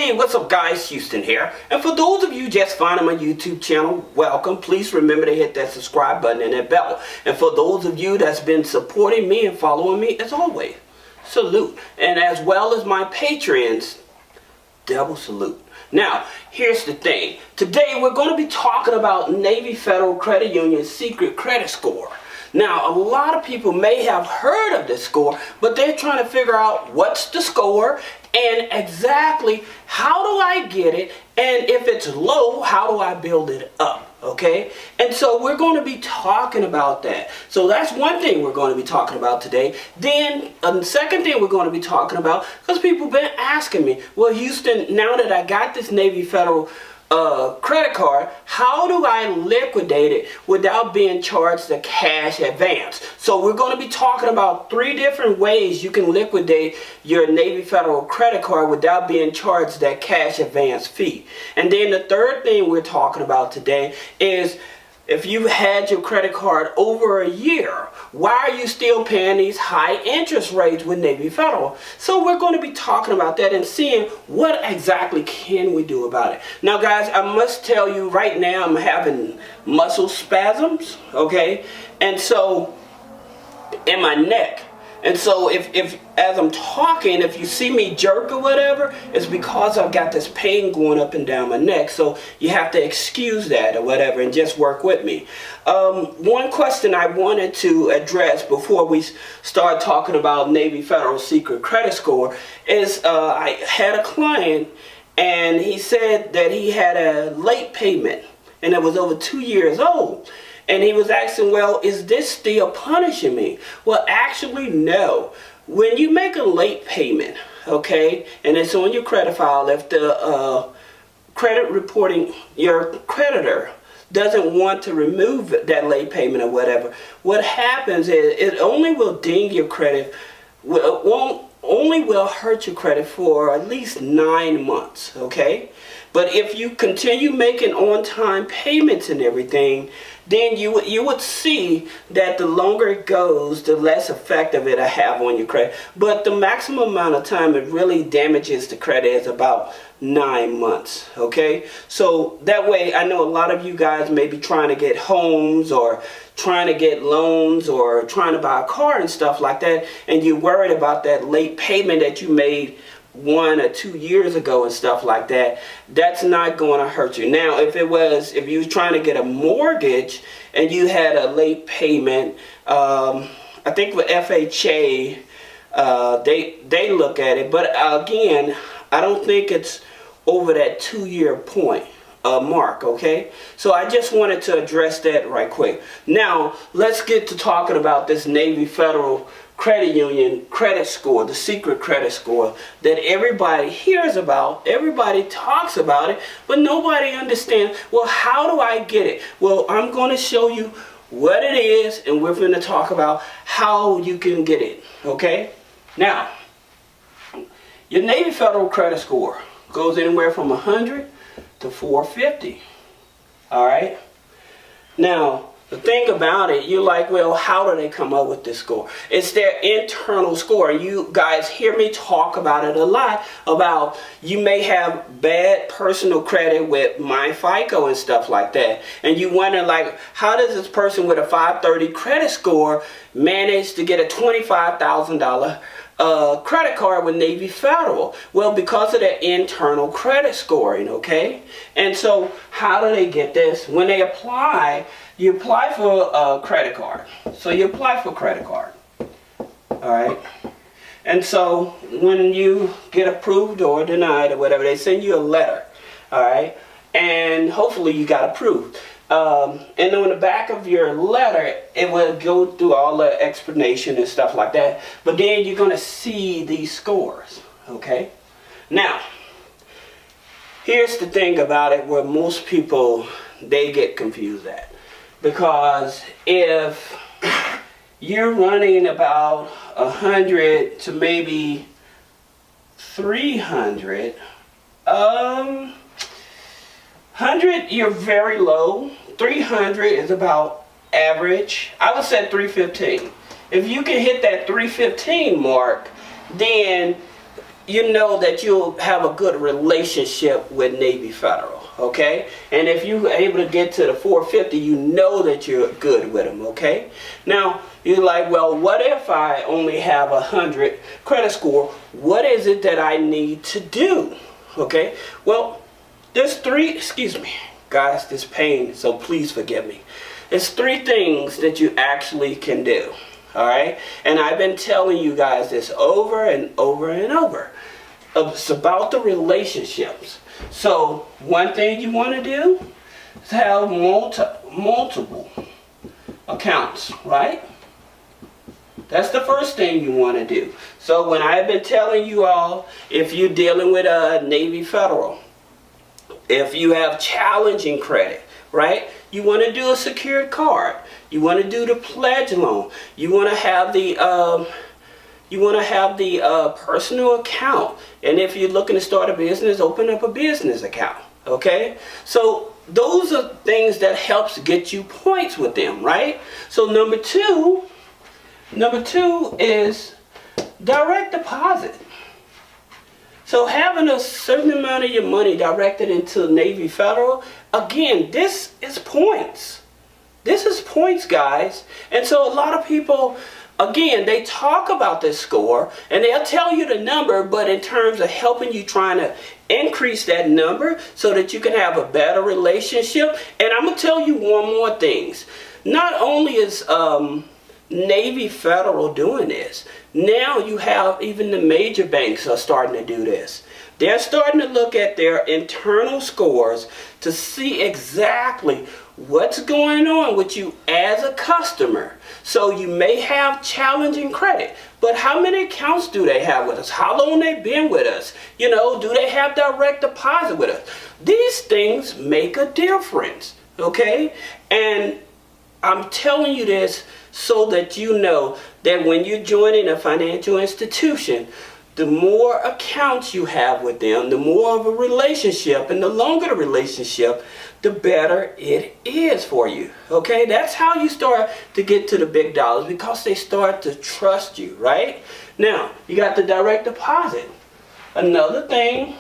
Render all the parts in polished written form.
Hey, what's up guys, Houston here. And for those of you just finding my YouTube channel, welcome. Please remember to hit that subscribe button and that bell. And for those of you that's been supporting me and following me, as always, salute. And as well as my patrons, double salute. Now, here's the thing. Today we're going to be talking about Navy Federal Credit Union's secret credit score. Now, a lot of people may have heard of this score, but they're trying to figure out what's the score and exactly how do I get it, and if it's low, how do I build it up, okay? And so we're going to be talking about that. So that's one thing we're going to be talking about today. Then the second thing we're going to be talking about, because people have been asking me, well, Houston, now that I got this Navy Federal credit card, how do I liquidate it without being charged a cash advance? So we're going to be talking about 3 different ways you can liquidate your Navy Federal credit card without being charged that cash advance fee. And then the third thing we're talking about today is if you've had your credit card over a year, why are you still paying these high interest rates with Navy Federal? So we're going to be talking about that and seeing what exactly can we do about it. Now guys, I must tell you right now I'm having muscle spasms, okay? And so, in my neck. And so if as I'm talking, if you see me jerk or whatever, it's because I've got this pain going up and down my neck. So you have to excuse that or whatever and just work with me. One question I wanted to address before we start talking about Navy Federal secret credit score is I had a client and he said that he had a late payment and it was over 2 years old. And he was asking, well, is this still punishing me? Well, actually, no. When you make a late payment, okay, and it's on your credit file, if the credit reporting, your creditor doesn't want to remove that late payment or whatever, what happens is it only will ding your credit, only will hurt your credit for at least 9 months, okay? But if you continue making on-time payments and everything, then you would see that the longer it goes, the less effective it'll have on your credit. But the maximum amount of time it really damages the credit is about 9 months, okay? So that way, I know a lot of you guys may be trying to get homes or trying to get loans or trying to buy a car and stuff like that, and you're worried about that late payment that you made 1 or 2 years ago and stuff like that. That's not going to hurt you. Now, if you were trying to get a mortgage and you had a late payment, I think with FHA, they look at it. But again, I don't think it's over that 2-year point mark, okay? So I just wanted to address that right quick. Now, let's get to talking about this Navy Federal Credit Union credit score, the secret credit score that everybody hears about, everybody talks about it, but nobody understands, well, how do I get it? Well, I'm going to show you what it is, and we're going to talk about how you can get it, okay? Now, your Navy Federal credit score goes anywhere from 100 to 450, all right? Now, the thing about it, you're like, well, how do they come up with this score? It's their internal score. You guys hear me talk about it a lot, about you may have bad personal credit with MyFICO and stuff like that. And you wonder, like, how does this person with a 530 credit score manage to get a $25,000 credit card with Navy Federal? Well, because of their internal credit scoring, okay? And so how do they get this? When they apply, you apply for a credit card. So you apply for a credit card, all right? And so when you get approved or denied or whatever, they send you a letter, all right? And hopefully you got approved. And on the back of your letter, it will go through all the explanation and stuff like that. But then you're going to see these scores, okay? Now, here's the thing about it where most people, they get confused at. Because if you're running about 100 to maybe 300, 100, you're very low. 300 is about average. I would say 315. If you can hit that 315 mark, then you know that you'll have a good relationship with Navy Federal, okay? And if you're able to get to the 450, you know that you're good with them, okay? Now, you're like, well, what if I only have 100 credit score? What is it that I need to do, okay? Well, there's excuse me, guys, this pain, so please forgive me. There's 3 things that you actually can do. All right, and I've been telling you guys this over and over and over. It's about the relationships. So one thing you want to do is have multiple accounts, right? That's the first thing you want to do. So when I've been telling you all, if you're dealing with a Navy Federal, if you have challenging credit, right? You want to do a secured card. You want to do the pledge loan. You want to have the personal account. And if you're looking to start a business, open up a business account. Okay? So those are things that helps get you points with them, right? So number two is direct deposit. So having a certain amount of your money directed into Navy Federal, again, this is points. This is points, guys. And so a lot of people, again, they talk about this score and they'll tell you the number, but in terms of helping you trying to increase that number so that you can have a better relationship. And I'm going to tell you one more thing. Not only is Navy Federal doing this, now you have even the major banks are starting to do this. They're starting to look at their internal scores to see exactly what's going on with you as a customer. So you may have challenging credit, but how many accounts do they have with us? How long they been with us? You know, do they have direct deposit with us? These things make a difference, okay? And I'm telling you this so that you know that when you're joining a financial institution, the more accounts you have with them, the more of a relationship, and the longer the relationship, the better it is for you. Okay, that's how you start to get to the big dollars, because they start to trust you, right? Now, you got the direct deposit. Another thing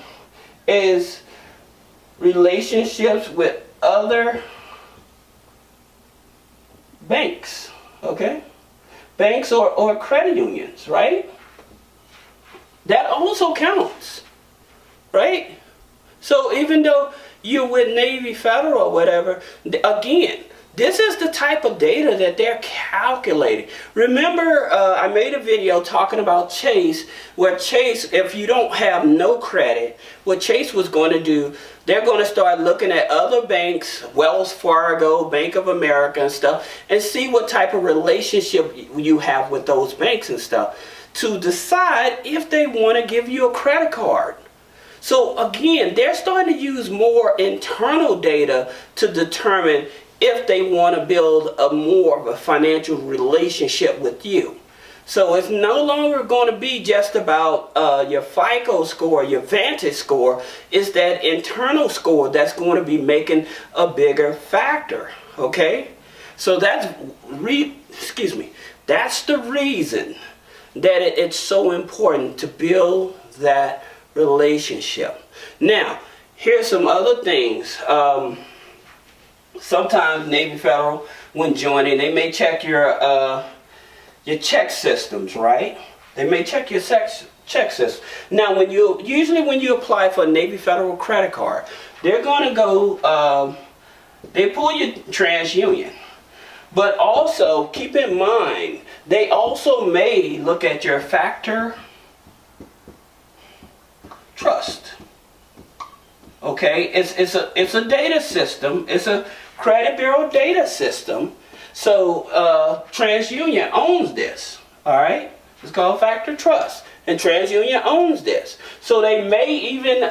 is relationships with other banks, okay? Banks or credit unions, right? That also counts, right? So even though you're with Navy Federal or whatever, again, this is the type of data that they're calculating. Remember, I made a video talking about Chase, where Chase, if you don't have no credit, what Chase was going to do, they're going to start looking at other banks, Wells Fargo, Bank of America and stuff, and see what type of relationship you have with those banks and stuff, to decide if they want to give you a credit card. So again, they're starting to use more internal data to determine if they want to build a more of a financial relationship with you. So it's no longer going to be just about your FICO score, your Vantage score. It's that internal score that's going to be making a bigger factor. Okay, so that's that's the reason that it's so important to build that relationship. Now, here's some other things. Sometimes Navy Federal, when joining, they may check your check systems, right? They may check your check system. Now, usually when you apply for a Navy Federal credit card, they're going to go, they pull your TransUnion. But also, keep in mind, they also may look at your Factor Trust. Okay, it's a data system. It's a credit bureau data system. So TransUnion owns this. All right, it's called Factor Trust, and TransUnion owns this. So they may even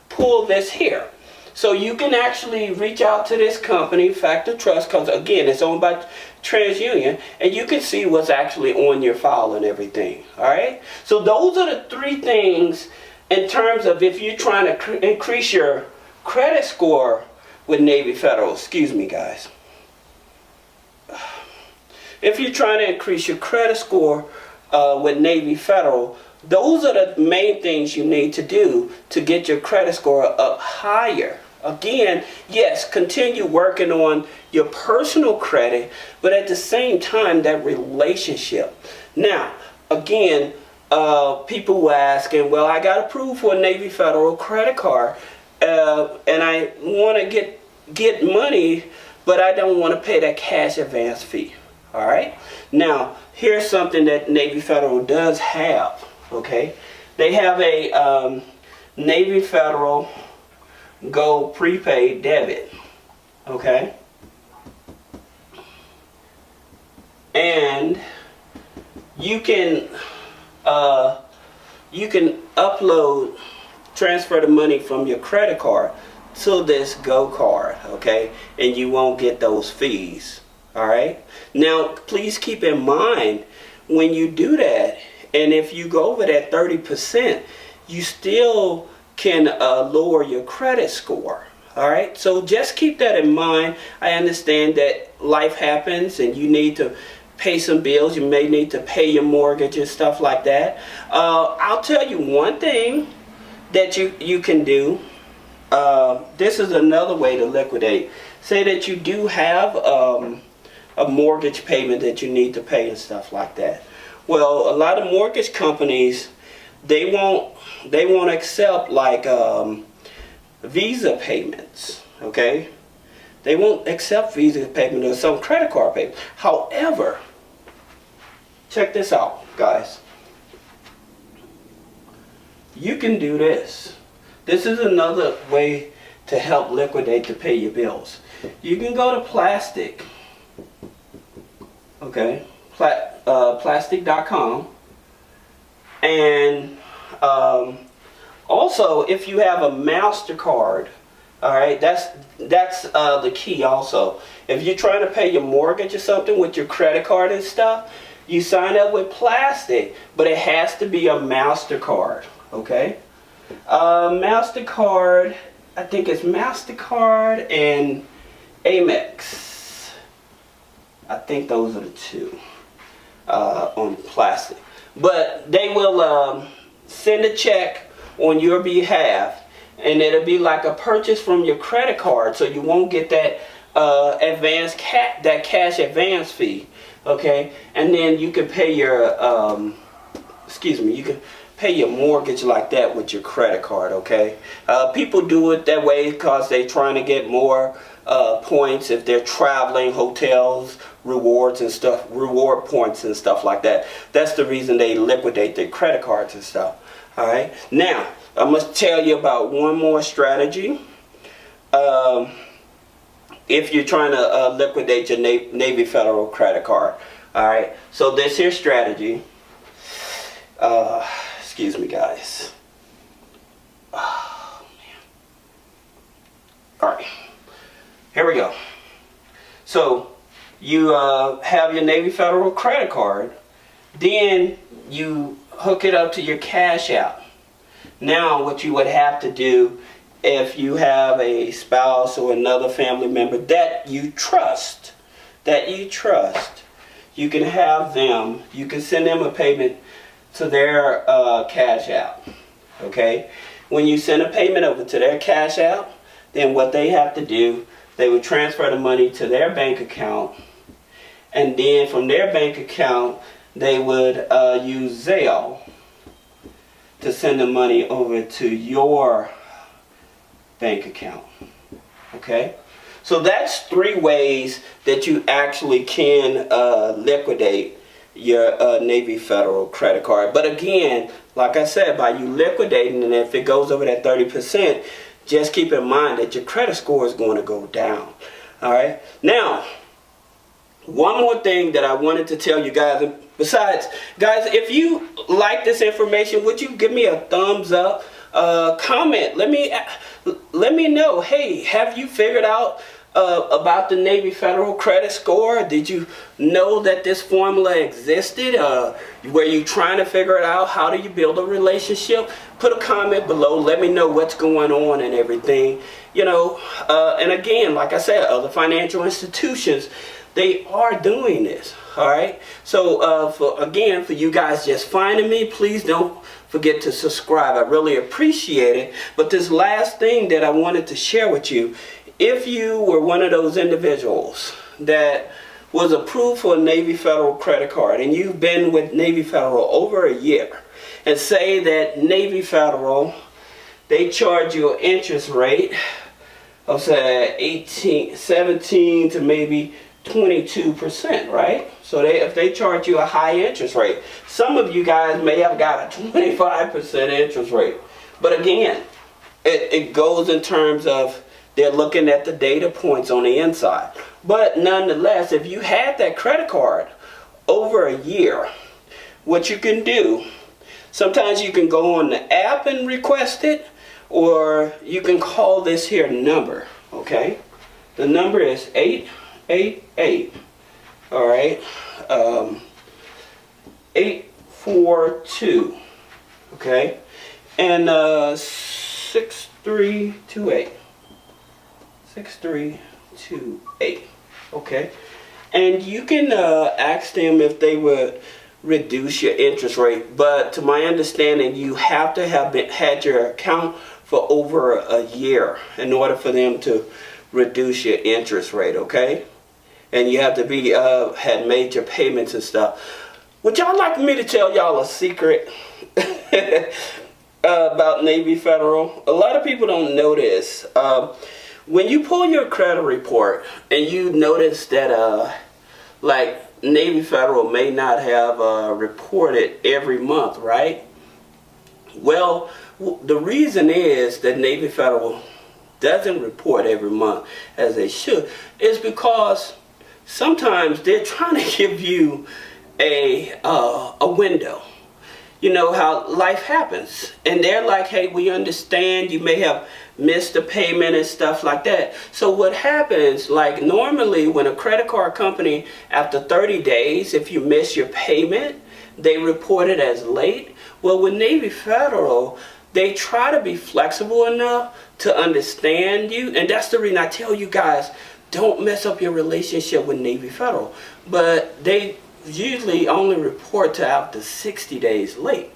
pull this here. So you can actually reach out to this company, Factor Trust, because again, it's owned by TransUnion, and you can see what's actually on your file and everything. All right. So those are the 3 things in terms of if you're trying to increase your credit score with Navy Federal. Excuse me, guys. If you're trying to increase your credit score with Navy Federal, those are the main things you need to do to get your credit score up higher. Again, yes, continue working on your personal credit, but at the same time, that relationship. Now, again, people were asking, well, I got approved for a Navy Federal credit card, and I want to get money, but I don't want to pay that cash advance fee. All right. Now, here's something that Navy Federal does have. Okay, they have a Navy Federal Go prepaid debit. Okay, and you can transfer the money from your credit card to this Go card. Okay, and you won't get those fees. All right. Now, please keep in mind when you do that, and if you go over that 30%, you still can lower your credit score. All right, so just keep that in mind. I understand that life happens and you need to pay some bills. You may need to pay your mortgage and stuff like that. I'll tell you one thing that you can do. This is another way to liquidate. Say that you do have a mortgage payment that you need to pay and stuff like that. Well, a lot of mortgage companies, they won't accept like Visa payments. Okay, they won't accept Visa payment or some credit card payment. However, check this out, guys. You can do this. This is another way to help liquidate to pay your bills. You can go to Plastic. Okay, plastic.com, and also if you have a MasterCard, all right, that's the key. Also, if you're trying to pay your mortgage or something with your credit card and stuff, you sign up with Plastic, but it has to be a MasterCard. Okay, MasterCard, I think it's MasterCard and Amex. I think those are the two on Plastic. But they will send a check on your behalf, and it'll be like a purchase from your credit card, so you won't get that cash advance fee. Okay, and then you can pay your you can pay your mortgage like that with your credit card. Okay, people do it that way because they're trying to get more points if they're traveling, hotels, rewards and stuff, reward points and stuff like that. That's the reason they liquidate their credit cards and stuff. All right, now I must tell you about one more strategy. If you're trying to liquidate your Navy Federal credit card. All right, so this here strategy, excuse me guys. Oh, man. All right, here we go. So you have your Navy Federal credit card, then you hook it up to your Cash App. Now what you would have to do, if you have a spouse or another family member that you trust, you can have them, you can send them a payment to their Cash App. Okay, when you send a payment over to their Cash App, then what they have to do, they would transfer the money to their bank account, and then from their bank account they would use Zelle to send the money over to your bank account. Okay, so that's 3 ways that you actually can liquidate your Navy Federal credit card. But again, like I said, by you liquidating, and if it goes over that 30%, just keep in mind that your credit score is going to go down. All right, now one more thing that I wanted to tell you guys. Besides, guys, if you like this information, would you give me a thumbs up? Comment. Let me know. Hey, have you figured out about the Navy Federal credit score? Did you know that this formula existed? Were you trying to figure it out? How do you build a relationship? Put a comment below. Let me know what's going on and everything. You know, and again, like I said, other financial institutions, They are doing this. All right. So for you guys just finding me, please don't forget to subscribe. I really appreciate it. But this last thing that I wanted to share with you, if you were one of those individuals that was approved for a Navy Federal credit card and you've been with Navy Federal over a year, and say that Navy Federal, they charge you an interest rate of say 17 to maybe 22%, right? So if they charge you a high interest rate, some of you guys may have got a 25% interest rate. But again, it goes in terms of they're looking at the data points on the inside. But nonetheless, if you had that credit card over a year, what you can do, sometimes you can go on the app and request it, or you can call this here number, okay? The number is 888, all right, 842, okay, and 6328, 6328, okay? And you can ask them if they would reduce your interest rate, but to my understanding, you have to have had your account for over a year in order for them to reduce your interest rate, okay? And you have to be had made your payments and stuff. Would y'all like me to tell y'all a secret about Navy Federal? A lot of people don't know this. When you pull your credit report and you notice that like Navy Federal may not have reported every month, right? Well, the reason is that Navy Federal doesn't report every month as they should is because sometimes they're trying to give you a window. You know how life happens, and they're like, hey, we understand you may have missed a payment and stuff like that. So what happens, like normally when a credit card company, after 30 days, if you miss your payment, they report it as late. Well, with Navy Federal, they try to be flexible enough to understand you, and that's the reason I tell you guys, don't mess up your relationship with Navy Federal. But they usually only report to after 60 days late.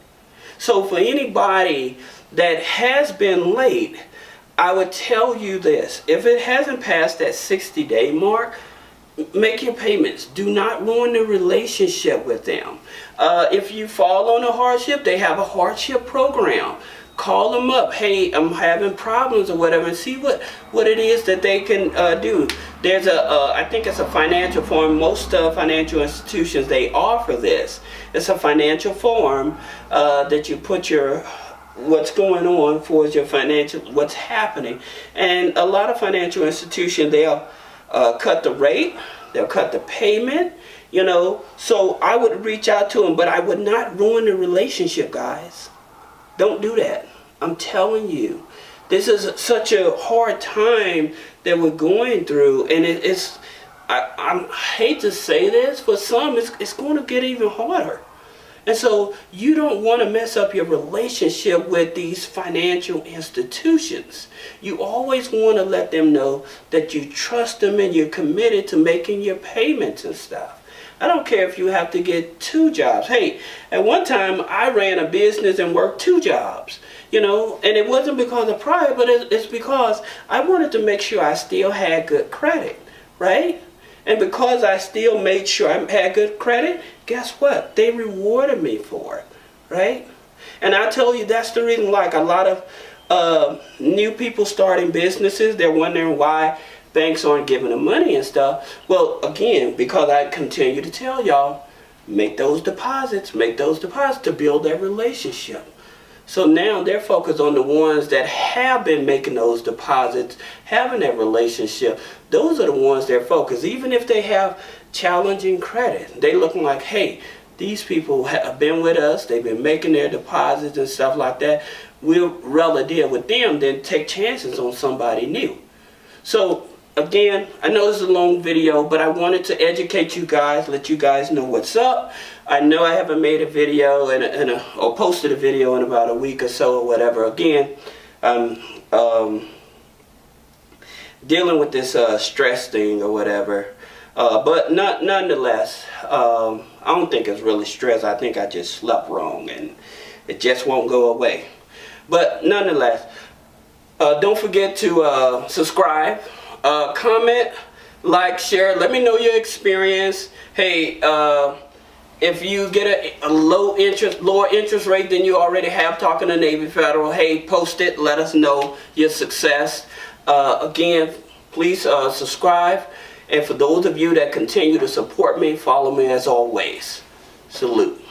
So for anybody that has been late, I would tell you this: if it hasn't passed that 60-day mark, make your payments. Do not ruin the relationship with them. If you fall on a hardship, they have a hardship program. Call them up. Hey, I'm having problems or whatever, and see what it is that they can do. There's I think it's a financial form. Most financial institutions, they offer this. It's a financial form that you put your what's going on for your financial, what's happening. And a lot of financial institutions, they'll cut the rate, they'll cut the payment, you know. So I would reach out to them, but I would not ruin the relationship, guys. Don't do that. I'm telling you, this is such a hard time that we're going through, and I hate to say this, for some it's going to get even harder. And so you don't want to mess up your relationship with these financial institutions. You always want to let them know that you trust them and you're committed to making your payments and stuff. I don't care if you have to get 2 jobs. Hey, at one time I ran a business and worked 2 jobs, you know, and it wasn't because of pride, but it's because I wanted to make sure I still had good credit, right? And because I still made sure I had good credit, guess what? They rewarded me for it, right? And I tell you, that's the reason, like a lot of new people starting businesses, they're wondering why banks aren't giving them money and stuff. Well, again, because I continue to tell y'all, make those deposits to build that relationship. So now they're focused on the ones that have been making those deposits, having that relationship. Those are the ones they're focused. Even if they have challenging credit, they looking like, hey, these people have been with us, they've been making their deposits and stuff like that. We'll rather deal with them than take chances on somebody new. So again, I know this is a long video, but I wanted to educate you guys, let you guys know what's up. I know I haven't made a video or posted a video in about a week or so or whatever. Again, I'm dealing with this stress thing or whatever. But nonetheless, I don't think it's really stress. I think I just slept wrong and it just won't go away. But nonetheless, don't forget to subscribe, comment, like, share. Let me know your experience. Hey, if you get a lower interest rate than you already have talking to Navy Federal, hey, post it. Let us know your success. Again, please subscribe. And for those of you that continue to support me, follow me as always. Salute.